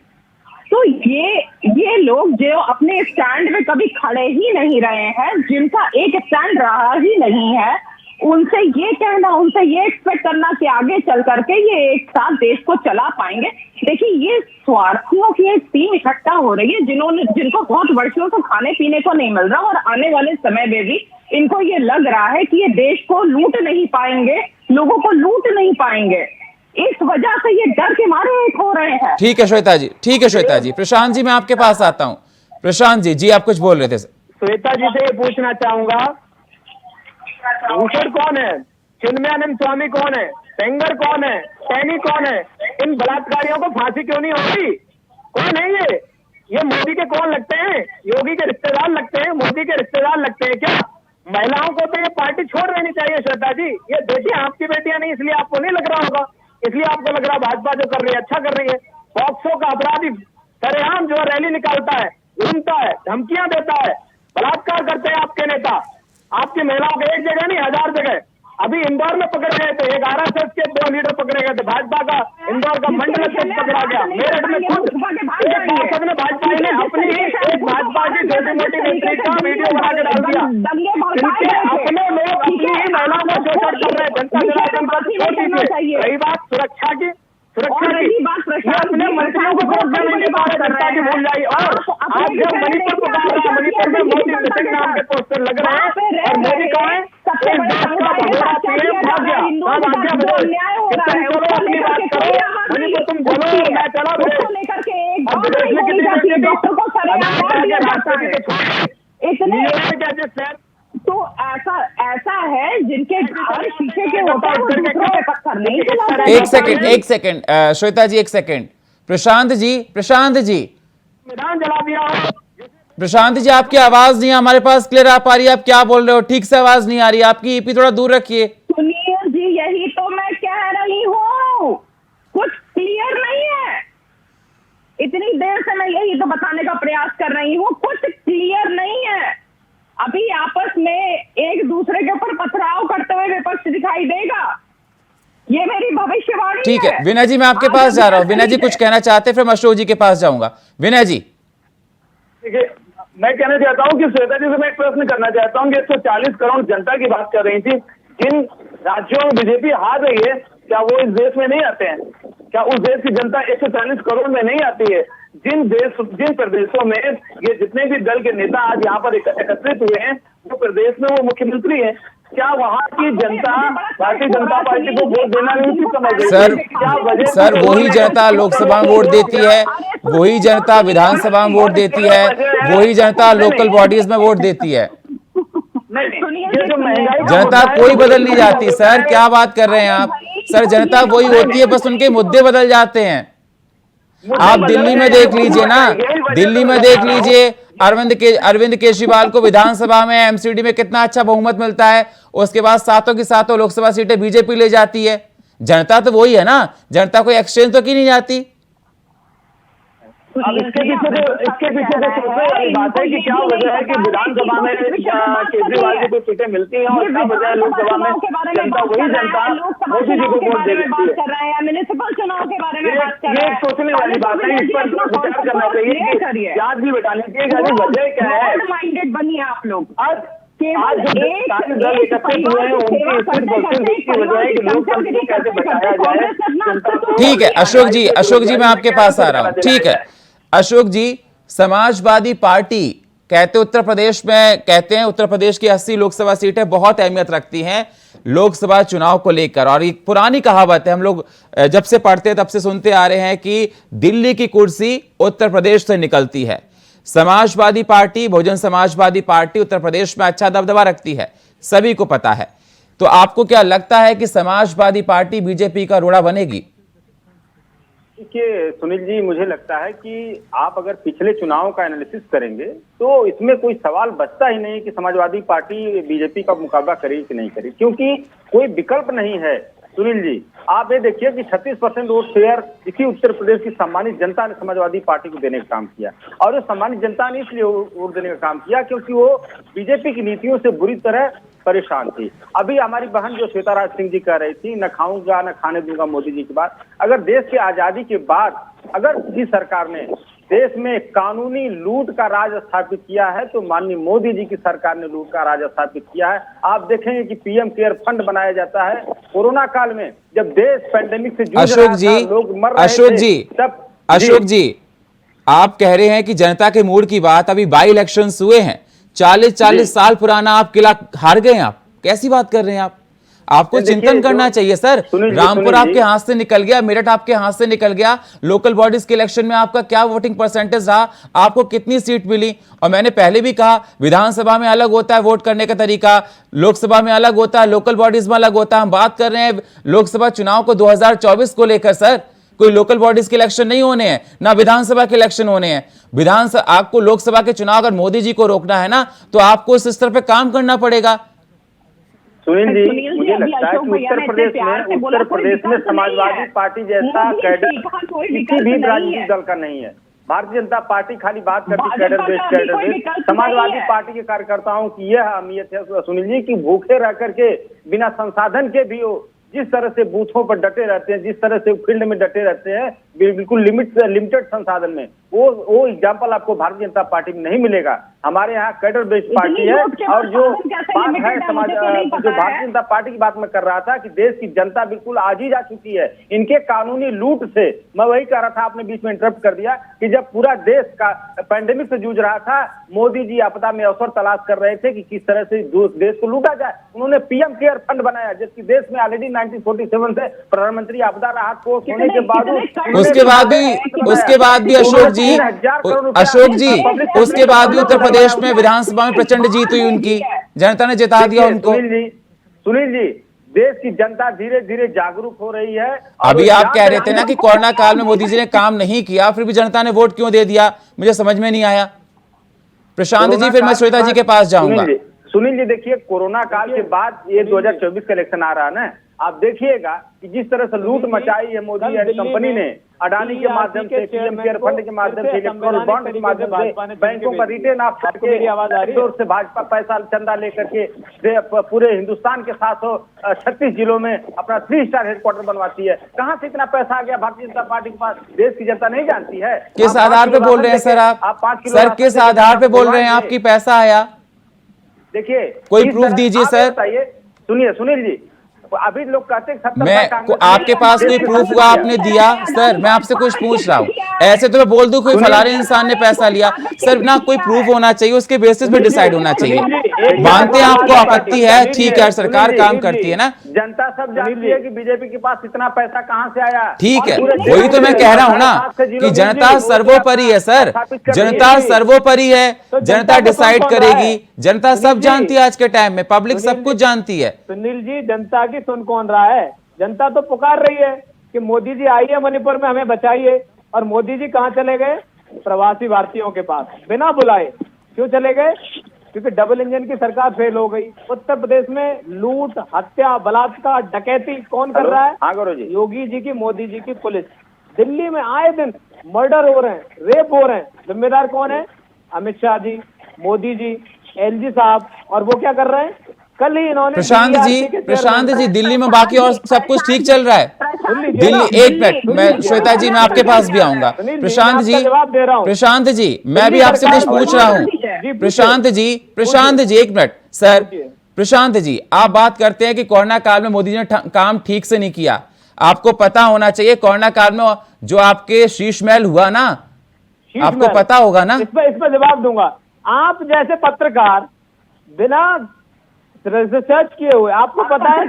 Speaker 5: तो ये लोग जो अपने स्टैंड में कभी खड़े ही नहीं रहे हैं, जिनका एक स्टैंड रहा ही नहीं है, उनसे ये कहना, उनसे ये एक्सपेक्ट करना कि आगे चल करके ये एक साथ देश को चला पाएंगे। देखिए, ये स्वार्थियों की एक टीम इकट्ठा हो रही है जिनको बहुत वर्षों से खाने पीने को नहीं मिल रहा, और आने वाले समय में भी इनको ये लग रहा है कि ये देश को लूट नहीं पाएंगे, लोगों को लूट नहीं पाएंगे। इस वजह से ये डर के मारे एक हो रहे हैं।
Speaker 1: ठीक है श्वेता जी, ठीक है श्वेता जी। प्रशांत जी मैं आपके पास आता हूँ। प्रशांत जी आप कुछ बोल रहे थे।
Speaker 7: श्वेता जी से ये पूछना चाहूंगा, भूषण कौन है, चिन्मयानंद स्वामी कौन है, सेंगर कौन है, सैनी कौन है? इन बलात्कारियों को फांसी क्यों नहीं होती? कौन है ये मोदी के कौन लगते हैं? योगी के रिश्तेदार लगते हैं, मोदी के रिश्तेदार लगते हैं क्या? महिलाओं को तो ये पार्टी छोड़ देनी चाहिए श्वेता जी। ये बेटियां आपकी बेटियां नहीं, इसलिए आपको नहीं लग रहा होगा, इसलिए आपको लग रहा भाजपा जो कर रही है अच्छा कर रही है। पॉक्सो का अपराधी सरेआम जो रैली निकालता है, घूमता है, धमकियां देता है, बलात्कार करते हैं आपके नेता। आपकी महिलाओं को एक जगह नहीं 1000 जगह। अभी इंदौर में पकड़े गए थे, एक आरएसएस के 2 लीडर पकड़े गए थे, भाजपा का इंदौर का मंडल अध्यक्ष पकड़ा गया। मेरठ में खुद एक सांसद ने भाजपा ने अपनी एक भाजपा की छोटी मोटी मंत्री का वीडियो बना के डाल दिया। इनके अपने लोग अपनी ही महिलाओं को शोषण कर रहे हैं। जनता जनार्दन पर छोड़ दीजिए। रही बात सुरक्षा की, ये अपने मंत्रियों को वोट देने के बाद जनता की भूल जाए। और आज जब मणिपुर को कहा रहा, मणिपुर में मोदी मिसिंग नाम के पोस्टर लग रहे हैं और मोदी कहा है एक देश का भगोड़ा पीएम भाग गया। अब आज्ञा बोलो, कितने बोलो अपनी बात करो, मणिपुर तुम बोलो, मैं चला बोलो। अब विदेश में कितनी
Speaker 5: तो ऐसा है जिनके घर शीशे के होता है, दूसरों पे पत्थर नहीं चलाते।
Speaker 1: एक सेकंड श्वेता जी, एक सेकंड। प्रशांत जी
Speaker 7: मैदान जला दिया।
Speaker 1: प्रशांत जी आपकी आवाज नहीं हमारे पास क्लियर आ पा रही है, आप क्या बोल रहे हो? ठीक से आवाज नहीं आ रही, आपकी ईपी थोड़ा दूर रखिए।
Speaker 5: सुनील जी, यही तो मैं कह रही हूँ, कुछ क्लियर नहीं है। इतनी देर से मैं यही तो बताने का प्रयास कर रही हूँ, कुछ क्लियर नहीं है। अभी आपस में एक दूसरे के ऊपर पथराव करते हुए विपक्ष दिखाई देगा, ये मेरी भविष्यवाणी है।
Speaker 1: ठीक है विनय जी, मैं आपके पास जा रहा हूँ। विनय जी कुछ कहना चाहते हैं, फिर मैं अशोक जी के पास जाऊंगा। विनय जी।
Speaker 7: देखिए, मैं कहना चाहता हूं कि श्वेता जी से मैं एक प्रश्न करना चाहता हूं कि 140 करोड़ जनता की बात कर रही थी, जिन राज्यों में बीजेपी हार रही है, क्या वो इस देश में नहीं आते हैं? क्या उस देश की जनता 140 करोड़ में नहीं आती है? जिन प्रदेशों में ये जितने भी दल के नेता आज यहाँ पर एकत्रित हुए हैं, वो प्रदेश में वो मुख्यमंत्री हैं, क्या वहाँ की जनता भारतीय जनता पार्टी को वोट देना नहीं समझ रही?
Speaker 1: सर वही जनता लोकसभा में वोट देती है, वही जनता विधानसभा में वोट देती है, वही जनता लोकल बॉडीज में वोट देती है। जनता कोई बदल नहीं जाती सर, क्या बात कर रहे हैं आप? सर जनता वही होती है, बस उनके मुद्दे बदल जाते हैं। आप दिल्ली में देख लीजिए ना, दिल्ली में देख लीजिए, अरविंद केजरीवाल को विधानसभा में एमसीडी में कितना अच्छा बहुमत मिलता है, उसके बाद सातों की सातों लोकसभा सीटें बीजेपी ले जाती है। जनता तो वही है ना, जनता कोई एक्सचेंज तो की नहीं जाती।
Speaker 7: अब इसके पीछे तो सोचने वाली बात है कि क्या वजह है कि विधानसभा में केजरीवाल जी को सीटें मिलती हैं और क्या वजह है लोकसभा में जनता वही जनता मोदी जी को वोट दे देती है।
Speaker 5: म्युनिसिपल चुनाव के बारे में बात कर रहे हैं।
Speaker 7: ये सोचने वाली बात है, इस पर विचार करना चाहिए कि प्याज भी बताने की वजह क्या है।
Speaker 5: माइंडेड बनिए आप लोग।
Speaker 7: आज सारे दल एकत्रित हुए हैं, उनकी इसकी वजह है कि लोकतंत्र को कैसे बचाया जाए।
Speaker 1: ठीक है अशोक जी मैं आपके पास आ रहा हूं। ठीक है अशोक जी, समाजवादी पार्टी कहते उत्तर प्रदेश में, कहते हैं उत्तर प्रदेश की 80 लोकसभा सीटें बहुत अहमियत रखती हैं लोकसभा चुनाव को लेकर। और एक पुरानी कहावत है, हम लोग जब से पढ़ते तब से सुनते आ रहे हैं कि दिल्ली की कुर्सी उत्तर प्रदेश से निकलती है। समाजवादी पार्टी, बहुजन समाजवादी पार्टी उत्तर प्रदेश में अच्छा दबदबा रखती है, सभी को पता है। तो आपको क्या लगता है कि समाजवादी पार्टी बीजेपी का रोड़ा बनेगी?
Speaker 6: देखिए सुनील जी, मुझे लगता है कि आप अगर पिछले चुनाव का एनालिसिस करेंगे तो इसमें कोई सवाल बचता ही नहीं कि समाजवादी पार्टी बीजेपी का मुकाबला करेगी कि नहीं करेगी, क्योंकि कोई विकल्प नहीं है। सुनील जी, आप ये देखिए कि 36% वोट शेयर इसी उत्तर प्रदेश की सम्मानित जनता ने समाजवादी पार्टी को देने का काम किया, और वो सम्मानित जनता ने इसलिए वोट देने का काम किया क्योंकि वो बीजेपी की नीतियों से बुरी तरह परेशान थी। अभी हमारी बहन जो श्वेता राज सिंह जी कह रही थी, न खाऊंगा न खाने दूंगा मोदी जी की बात, अगर देश की आजादी के बाद अगर किसी सरकार ने देश में कानूनी लूट का राज स्थापित किया है तो माननीय मोदी जी की सरकार ने लूट का राज स्थापित किया है। आप देखेंगे कि पीएम केयर फंड बनाया जाता है। कोरोना काल में जब देश पैंडेमिक से जूझ रहा था, लोग मर रहे थे, तब
Speaker 1: अशोक जी, आप कह रहे हैं कि जनता के मूड की बात, अभी बाई इलेक्शंस हुए हैं, 40 साल पुराना आप किला हार गए हैं। आप कैसी बात कर रहे हैं? आपको चिंतन करना चाहिए सर। रामपुर आपके हाथ से निकल गया, मेरठ आपके हाथ से निकल गया, लोकल बॉडीज के इलेक्शन में आपका क्या वोटिंग परसेंटेज रहा, आपको कितनी सीट मिली? और मैंने पहले भी कहा, विधानसभा में अलग होता है वोट करने का तरीका, लोकसभा में अलग होता है, लोकल बॉडीज में अलग होता है। हम बात कर रहे हैं लोकसभा चुनाव को 2024 को लेकर सर। कोई लोकल बॉडीज के इलेक्शन नहीं होने हैं, ना विधानसभा के इलेक्शन होने हैं। विधानसभा, आपको लोकसभा के चुनाव अगर मोदी जी को रोकना है ना, तो आपको इस स्तर पे काम करना पड़ेगा।
Speaker 6: सुनील जी, मुझे लगता है कि उत्तर प्रदेश में समाजवादी पार्टी जैसा कैडर किसी भी राजनीतिक दल का नहीं है। भारतीय जनता पार्टी खाली बात करती है कैडर बेस्ड। समाजवादी पार्टी के कार्यकर्ताओं की यह अहमियत है सुनील जी कि भूखे रह करके बिना संसाधन के भी हो जिस तरह से बूथों पर डटे रहते हैं, जिस तरह से फील्ड में डटे रहते हैं, बिल्कुल लिमिटेड संसाधन में, वो एग्जाम्पल आपको भारतीय जनता पार्टी में नहीं मिलेगा। हमारे यहाँ कैडर बेस्ड पार्टी है। और जो बात है समाज, जो भारतीय जनता पार्टी की बात मैं कर रहा था कि देश की जनता बिल्कुल आजी जा चुकी है इनके कानूनी लूट से। मैं वही कह रहा था, आपने बीच में इंटरप्ट कर दिया, कि जब पूरा देश का पैंडेमिक से जूझ रहा था, मोदी जी आपदा में अवसर तलाश कर रहे थे कि किस तरह से देश को लूटा जाए। उन्होंने पीएम केयर फंड बनाया, जबकि देश में ऑलरेडी 1947 से प्रधानमंत्री आपदा राहत कोष होने के बावजूद उसके
Speaker 1: बाद भी अशोक जी, उसके बाद भी उत्तर प्रदेश में विधानसभा में प्रचंड जीत हुई उनकी, जनता ने जिता दिया उनको।
Speaker 6: सुनील जी, देश की जनता धीरे धीरे जागरूक हो रही है।
Speaker 1: अभी आप कह रहे थे ना कि कोरोना काल में मोदी जी ने काम नहीं किया, फिर भी जनता ने वोट क्यों दे दिया? मुझे समझ में नहीं आया। प्रशांत जी, फिर मैं श्वेता जी के पास जाऊंगा।
Speaker 6: सुनील जी, देखिए, कोरोना काल के बाद ये 2024 का इलेक्शन आ रहा है ना, आप देखिएगा कि जिस तरह से लूट मचाई है मोदी एंड कंपनी ने, अडानी के माध्यम से, पीएम केयर फंड के माध्यम से, इलेक्ट्रॉनिक बॉन्ड के माध्यम से, बैंकों का रिटेन ऑफ करके से भाजपा पैसा चंदा लेकर के पूरे हिंदुस्तान के 736 जिलों में अपना 3 स्टार हेडक्वार्टर बनवाती है। कहां से इतना पैसा आ गया भारतीय जनता पार्टी के पास? देश की जनता नहीं जानती है।
Speaker 1: किस आधार पे बोल रहे हैं सर आप? सर, किस आधार पे बोल रहे हैं आपकी पैसा आया?
Speaker 6: देखिए,
Speaker 1: कोई प्रूफ दीजिए सर।
Speaker 6: सुनिए सुनील जी, अभी लोग कहते हैं
Speaker 1: आपके पास कोई प्रूफ हुआ आपने दिया? सर, मैं आपसे कुछ पूछ रहा हूँ। ऐसे तो मैं बोल दूं कोई फलाने इंसान ने पैसा लिया, सर ना, कोई प्रूफ होना चाहिए, उसके बेसिस पे डिसाइड होना चाहिए। मानते हैं आपको आपत्ति है, ठीक है, सरकार काम करती है ना।
Speaker 6: जनता सब जानती है कि बीजेपी के पास इतना पैसा कहां से आया।
Speaker 1: ठीक है, वही तो मैं कह रहा हूं ना कि जनता सर्वोपरि है सर, जनता सर्वोपरि है, जनता डिसाइड करेगी। जनता सब जानती है आज के टाइम में, पब्लिक सब कुछ जानती है।
Speaker 8: सुनील जी, जनता की सुन कौन रहा है? जनता तो पुकार रही है कि मोदी जी आइए मणिपुर में, हमें बचाइए। और मोदी जी कहां चले गए? प्रवासी भारतीयों के पास, बिना बुलाए। क्यों चले गए? क्योंकि डबल इंजन की सरकार फेल हो गई। उत्तर प्रदेश में लूट, हत्या, बलात्कार, डकैती कौन कर रहा है? योगी जी की, मोदी जी की पुलिस। दिल्ली में आए दिन मर्डर हो रहे हैं, रेप हो रहे हैं। जिम्मेदार कौन है? अमित शाह जी, मोदी जी, एलजी साहब। और वो क्या कर रहे हैं? कल ही इन्होंने
Speaker 1: प्रशांत जी, दिल्ली में बाकी और सब कुछ ठीक चल रहा है। दिल्ली, एक मिनट, मैं श्वेता जी, मैं आपके पास भी आऊंगा। प्रशांत जी, मैं भी आपसे कुछ पूछ रहा हूँ। प्रशांत जी, एक मिनट सर। प्रशांत जी, आप बात करते हैं कि कोरोना काल में मोदी जी ने काम ठीक से नहीं किया। आपको पता होना चाहिए, कोरोना काल में जो आपके शीश महल हुआ ना, आपको पता होगा ना।
Speaker 8: इसमें जवाब दूंगा। आप जैसे पत्रकार बिना रिसर्च किए हुए, आपको पता है,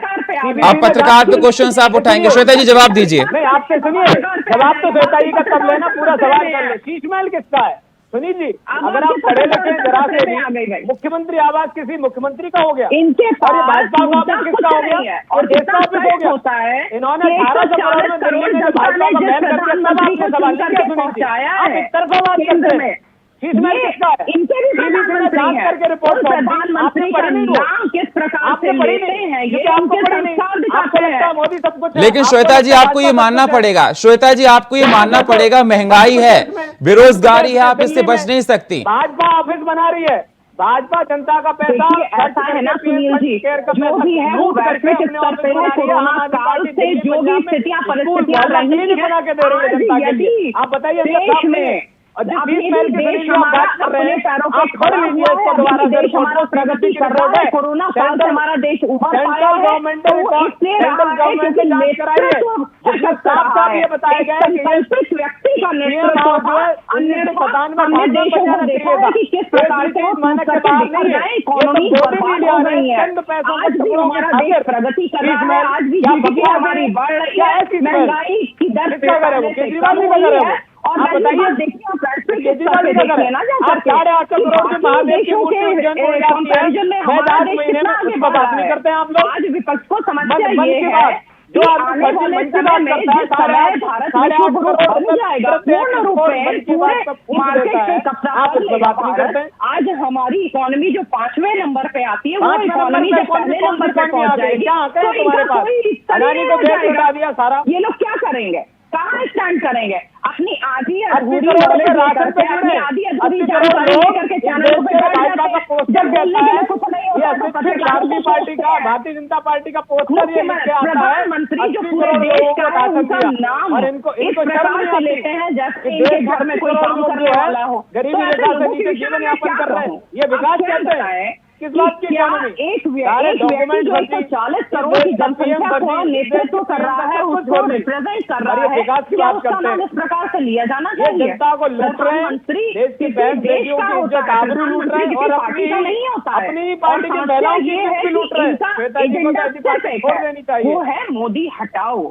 Speaker 1: आप पत्रकार पे क्वेश्चन आप उठाएंगे। श्वेता जी, जवाब दीजिए।
Speaker 8: नहीं, आपसे सुनिए, जवाब तो श्वेता जी का तब लेना, पूरा सवाल कर ले। शीश महल किसका है? सुनील जी,
Speaker 5: अब
Speaker 8: अगर
Speaker 5: आपके
Speaker 8: आप पढ़े
Speaker 5: पता
Speaker 8: लिखे
Speaker 5: चला
Speaker 8: जरा
Speaker 5: सकते
Speaker 8: से
Speaker 5: हैं, आ गई भाई।
Speaker 8: भी, मुख्यमंत्री आवास किसी मुख्यमंत्री का हो गया,
Speaker 5: इनके
Speaker 8: और ये
Speaker 5: पास
Speaker 8: भाजपा का
Speaker 5: मुद्दा
Speaker 8: ऑफिस
Speaker 5: कुछ
Speaker 8: किसका हो
Speaker 5: नहीं
Speaker 8: गया,
Speaker 5: है।
Speaker 8: और देश का ऑफिस हो
Speaker 5: सच
Speaker 8: गया।
Speaker 5: होता है
Speaker 8: इन्होंने
Speaker 5: कि
Speaker 8: 1840 में दिल्ली में जो भाजपा का बैन कर दिया, तब आपने सवाल नहीं किया सुनील जी। आप एक तरफा बात करते हैं। इसमें किसका है?
Speaker 5: इनके भी
Speaker 8: सीबीसी ने
Speaker 5: प्रधानमंत्री
Speaker 8: जांच
Speaker 5: हैं।
Speaker 8: करके रिपोर्ट सौंप दी।
Speaker 5: प्रधानमंत्री
Speaker 8: आपने
Speaker 5: का
Speaker 8: पढ़ी नहीं वो?
Speaker 5: नाम किस प्रकार से
Speaker 8: आपने पढ़ी
Speaker 5: लेते
Speaker 8: नहीं,
Speaker 5: हैं, ये
Speaker 8: क्योंकि आपको
Speaker 5: इनके
Speaker 8: पढ़ी नहीं।
Speaker 5: संस्कार
Speaker 8: आपको
Speaker 5: दिखाते
Speaker 8: लगता है
Speaker 5: हैं।
Speaker 8: मोदी सब कुछ है।
Speaker 1: लेकिन
Speaker 8: आपको
Speaker 1: श्वेता जी
Speaker 8: लगता है
Speaker 1: आपको ये
Speaker 8: भाजपा सब
Speaker 1: मानना
Speaker 8: कुछ है।
Speaker 1: पड़ेगा, श्वेता जी आपको ये मानना पड़ेगा, महंगाई है, बेरोजगारी है, आप इससे बच नहीं सकती।
Speaker 8: भाजपा ऑफिस बना रही है, भाजपा जनता का पैसा
Speaker 5: देखिए, ऐसा है ना सुनील जी, जो भी है वो वैश्विक स्तर पे है। कोरोना काल से जो भी स्थितियां परिस्थितियां रही हैं,
Speaker 8: बना के दे रही है जनता के लिए। आप बताइए
Speaker 5: देश में
Speaker 8: और जिस
Speaker 5: अभी
Speaker 8: 20 मई की
Speaker 5: देश
Speaker 8: सुनील जी आप बात कर रहे
Speaker 5: अपने
Speaker 8: हैं,
Speaker 5: पैरों पे
Speaker 8: आप पढ़
Speaker 5: खड़ा
Speaker 8: लीजिए
Speaker 5: हुआ
Speaker 8: इसको
Speaker 5: है,
Speaker 8: दोबारा
Speaker 5: अभी
Speaker 8: से
Speaker 5: देश हमारा
Speaker 8: रिपोर्ट
Speaker 5: प्रगति कर रहा है। कोरोना काल से हमारा देश उभर पाया
Speaker 8: सेंट्रल
Speaker 5: है,
Speaker 8: गवर्नमेंट
Speaker 5: तो
Speaker 8: ने
Speaker 5: वो
Speaker 8: रिपोर्ट
Speaker 5: इसलिए
Speaker 8: सेंट्रल
Speaker 5: रहा है
Speaker 8: गवर्नमेंट
Speaker 5: क्योंकि
Speaker 8: ने जांच कराई है, जिसमें साफ साफ ये बताया गया है कि ये
Speaker 5: संतुष्ट व्यक्ति का नेतृत्व
Speaker 8: जो है
Speaker 5: अन्य
Speaker 8: 1997 में
Speaker 5: अन्य देशों को देखा है कि किस प्रकार से वो
Speaker 8: मानक के
Speaker 5: करके
Speaker 8: बाहर
Speaker 5: निकल
Speaker 8: नहीं है।
Speaker 5: गए,
Speaker 8: ये
Speaker 5: इकोनॉमी
Speaker 8: तो मोदी
Speaker 5: बर्बाद
Speaker 8: मीडिया
Speaker 5: हो
Speaker 8: ने
Speaker 5: गई है।
Speaker 8: चंद पैसों
Speaker 5: आज भी हमारा देश प्रगति कर रहा है, आज भी जीडीपी हमारी बढ़ रही है, महंगाई की दर
Speaker 8: किसका करे वो? केजरीवाल जी का करे वो?
Speaker 5: और
Speaker 8: आप बताइए,
Speaker 5: देखिए आप वैश्विक
Speaker 8: केजरीवाल जी का करे? आप 850 करोड़ के महादेश की मूर्ति उज्जैन को याद किया है, मैं 10 महीने में उसको बात नहीं करते हैं आप लोग।
Speaker 5: आज विपक्ष को समस्या
Speaker 8: मन
Speaker 5: ये
Speaker 8: की
Speaker 5: है
Speaker 8: बात, जो आदमी
Speaker 5: आने वाले समय में जिस समय भारत विश्व गुरु बन जाएगा, पूर्ण रूप में पूरे मार्केट से कब्जा कर लेगा भारत। आज हमारी इकोनॉमी जो 5वें नंबर पे आती है, वो इकोनॉमी जो पहले नंबर पे पहुंच जाएगी, तो
Speaker 8: तुम्हारे
Speaker 5: इनका
Speaker 8: पास
Speaker 5: कोई
Speaker 8: अडानी को बेच उठा दिया सारा।
Speaker 5: ये लोग क्या करेंगे, कहाँ स्टैंड करेंगे? अपनी आधी
Speaker 8: 80
Speaker 5: अधूरी
Speaker 8: करोड़
Speaker 5: नॉलेज
Speaker 8: के राशन
Speaker 5: लेकर
Speaker 8: पे
Speaker 5: के, अपनी
Speaker 8: जुड़े,
Speaker 5: आधी
Speaker 8: 80
Speaker 5: अधूरी
Speaker 8: करोड़
Speaker 5: जानकारी
Speaker 8: लोग
Speaker 5: लेकर के चैनलों पे बैठ
Speaker 8: भाजपा
Speaker 5: जाते
Speaker 8: का
Speaker 5: हैं।
Speaker 8: पोस्टर
Speaker 5: जब बोलने के लिए कुछ नहीं
Speaker 8: ये
Speaker 5: होता तो
Speaker 8: अध्यक्ष
Speaker 5: पत्रकारों
Speaker 8: आदमी
Speaker 5: को
Speaker 8: पार्टी का,
Speaker 5: सोचते हैं।
Speaker 8: भारतीय जनता पार्टी का पोस्टर ये लिख के आता है,
Speaker 5: प्रधानमंत्री जो
Speaker 8: 80
Speaker 5: पूरे
Speaker 8: करोड़
Speaker 5: देश
Speaker 8: लोगों
Speaker 5: का
Speaker 8: को
Speaker 5: है,
Speaker 8: राशन
Speaker 5: उनका
Speaker 8: दिया।
Speaker 5: नाम
Speaker 8: और इनको
Speaker 5: इस
Speaker 8: शर्म
Speaker 5: प्रकार
Speaker 8: नहीं
Speaker 5: से
Speaker 8: आती
Speaker 5: लेते हैं जैसे
Speaker 8: कि
Speaker 5: इनके
Speaker 8: देश
Speaker 5: घर में
Speaker 8: के
Speaker 5: कोई
Speaker 8: 80
Speaker 5: काम
Speaker 8: करोड़
Speaker 5: करने
Speaker 8: जो है,
Speaker 5: वाला हो।
Speaker 8: गरीबी
Speaker 5: तो
Speaker 8: रेखा
Speaker 5: ऐसे
Speaker 8: से
Speaker 5: लोगों
Speaker 8: नीचे
Speaker 5: के
Speaker 8: जीवन
Speaker 5: विषय में
Speaker 8: यापन
Speaker 5: क्या
Speaker 8: कर रहे हैं,
Speaker 5: कहूं?
Speaker 8: ये विकास
Speaker 5: क्या
Speaker 8: कहते हैं?
Speaker 5: बताएं
Speaker 8: किस बात की
Speaker 5: क्या
Speaker 8: इकोनॉमी?
Speaker 5: एक
Speaker 8: सारे
Speaker 5: व्यक्ति
Speaker 8: डॉक्यूमेंट
Speaker 5: जो 140 करोड़ की जनसंख्या को नेतृत्व कर रहा है, उसको रिप्रेजेंट कर रहा है,
Speaker 8: विकास की
Speaker 5: क्या
Speaker 8: बात
Speaker 5: उसका
Speaker 8: करते
Speaker 5: नाम
Speaker 8: हैं?
Speaker 5: इस प्रकार से लिया जाना
Speaker 8: ये
Speaker 5: चाहिए?
Speaker 8: जनता को लूट रहे हैं,
Speaker 5: प्रधानमंत्री
Speaker 8: देश की
Speaker 5: किसी
Speaker 8: बहन
Speaker 5: देश
Speaker 8: बेटियों
Speaker 5: का
Speaker 8: की
Speaker 5: होता
Speaker 8: इज्जत
Speaker 5: है,
Speaker 8: आबरू लूट रहे हैं,
Speaker 5: प्रधानमंत्री
Speaker 8: और
Speaker 5: किसी पार्टी का नहीं होता है।
Speaker 8: अपनी पार्टी की
Speaker 5: और
Speaker 8: महिलाओं की
Speaker 5: ये
Speaker 8: इज्जत
Speaker 5: है
Speaker 8: भी
Speaker 5: कि
Speaker 8: लूट रहे हैं।
Speaker 5: इनका
Speaker 8: श्वेता जी को तो ऐसी
Speaker 5: एजेंडा
Speaker 8: पार्टी
Speaker 5: सिर्फ
Speaker 8: छोड़
Speaker 5: एक
Speaker 8: देनी
Speaker 5: है,
Speaker 8: चाहिए।
Speaker 5: वो है मोदी हटाओ,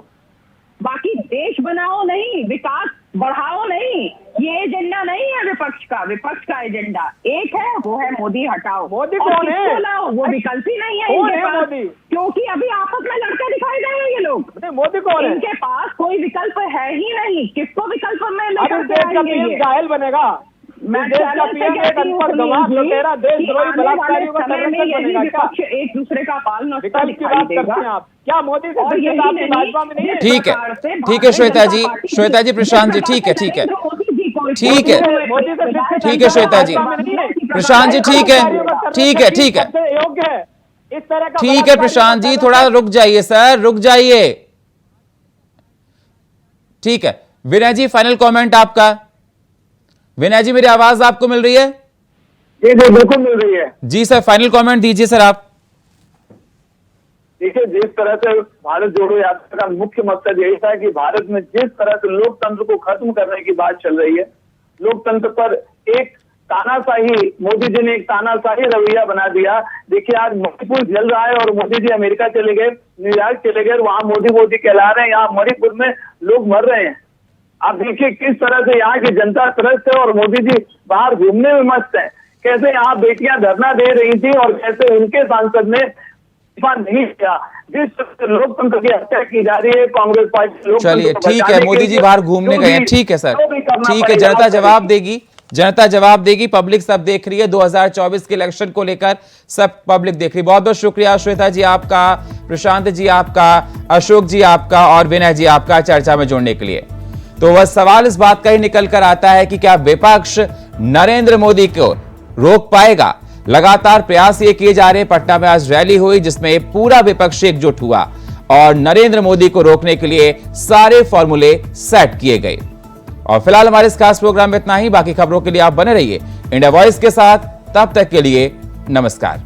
Speaker 5: बाकी देश बनाओ नहीं, विकास बढ़ाओ नहीं। ये एजेंडा नहीं है विपक्ष का। विपक्ष का एजेंडा एक है, वो है मोदी हटाओ।
Speaker 8: मोदी
Speaker 5: और
Speaker 8: कौन है?
Speaker 5: किसको लाओ? वो विकल्प ही नहीं है
Speaker 8: कौन
Speaker 5: इनके
Speaker 8: है
Speaker 5: पास,
Speaker 8: मोदी?
Speaker 5: क्योंकि अभी आपस में लड़के दिखाई देंगे ये लोग।
Speaker 8: नहीं, मोदी कौन है?
Speaker 5: इनके पास कोई विकल्प है ही नहीं। किसको विकल्प में
Speaker 8: अब
Speaker 5: लेकर
Speaker 8: इस
Speaker 5: के
Speaker 8: देश का
Speaker 5: आएंगे
Speaker 8: पीएम
Speaker 5: ये?
Speaker 8: जाहिल बनेगा।
Speaker 5: मैं
Speaker 8: इस देश का
Speaker 5: चैनल से
Speaker 8: पीएम एक
Speaker 5: कहती हूँ
Speaker 8: अनपढ़ गवाह
Speaker 5: सुनील जी
Speaker 8: लुटेरा
Speaker 5: कि
Speaker 8: देशद्रोही
Speaker 5: आने वाले
Speaker 8: बलात्कारियों का
Speaker 5: समय में
Speaker 8: संरक्षक
Speaker 5: यदि
Speaker 8: बनेगा क्या?
Speaker 5: विपक्ष एक दूसरे का पाल नौता
Speaker 8: विकल्प की
Speaker 5: दिखाई
Speaker 8: बात करते
Speaker 5: देगा।
Speaker 8: हैं आप? क्या मोदी से
Speaker 5: और
Speaker 8: दिक्कत
Speaker 5: यही
Speaker 8: आपकी
Speaker 5: नहीं,
Speaker 8: भाजपा में नहीं है?
Speaker 1: ठीक है, ठीक है श्वेता जी, श्वेता जी, प्रशांत जी, ठीक है, ठीक है, ठीक है,
Speaker 8: मोदी से शिक्षित
Speaker 1: ठीक है श्वेता जी,
Speaker 8: भाजपा में नहीं है।
Speaker 1: प्रशांत जी, ठीक है, ठीक है, ठीक है,
Speaker 8: सबसे योग्य है इस तरह का।
Speaker 1: ठीक है प्रशांत जी, थोड़ा रुक जाइए सर, रुक जाइए। ठीक है विनय जी, फाइनल कमेंट आपका। विनय जी, मेरी आवाज आपको मिल रही है?
Speaker 7: जी जी बिल्कुल मिल रही है।
Speaker 1: जी सर, फाइनल कमेंट दीजिए सर आप।
Speaker 7: देखिए, जिस तरह से भारत जोड़ो यात्रा का मुख्य मकसद यही था कि भारत में जिस तरह से लोकतंत्र को खत्म करने की बात चल रही है, लोकतंत्र पर एक तानाशाही, मोदी जी ने एक तानाशाही रवैया बना दिया। देखिए, आज मणिपुर जल रहा है और मोदी जी अमेरिका चले गए, न्यूयॉर्क चले गए, वहां मोदी मोदी कहला रहे हैं, यहाँ मणिपुर में लोग मर रहे हैं। आप देखिए किस तरह से यहाँ की जनता त्रस्त है और मोदी जी बाहर घूमने में मस्त है। कैसे यहाँ बेटियां धरना दे रही थी और कैसे उनके सांसद ने नहीं किया। जिस तरह से लोकतंत्र की हत्या की जा रही है कांग्रेस पार्टी।
Speaker 1: चलिए ठीक है, मोदी जी बाहर घूमने गए हैं, ठीक है सर, ठीक है, जनता जवाब देगी, जनता जवाब देगी, पब्लिक सब देख रही है, 2024 के इलेक्शन को लेकर सब पब्लिक देख रही है। बहुत बहुत शुक्रिया श्वेता जी आपका, प्रशांत जी आपका, अशोक जी आपका और विनय जी आपका चर्चा में जुड़ने के लिए। तो वह सवाल इस बात का ही निकल कर आता है कि क्या विपक्ष नरेंद्र मोदी को रोक पाएगा? लगातार प्रयास ये किए जा रहे हैं। पटना में आज रैली हुई जिसमें पूरा विपक्ष एकजुट हुआ और नरेंद्र मोदी को रोकने के लिए सारे फॉर्मूले सेट किए गए। और फिलहाल हमारे इस खास प्रोग्राम में इतना ही। बाकी खबरों के लिए आप बने रहिए इंडिया वॉइस के साथ। तब तक के लिए नमस्कार।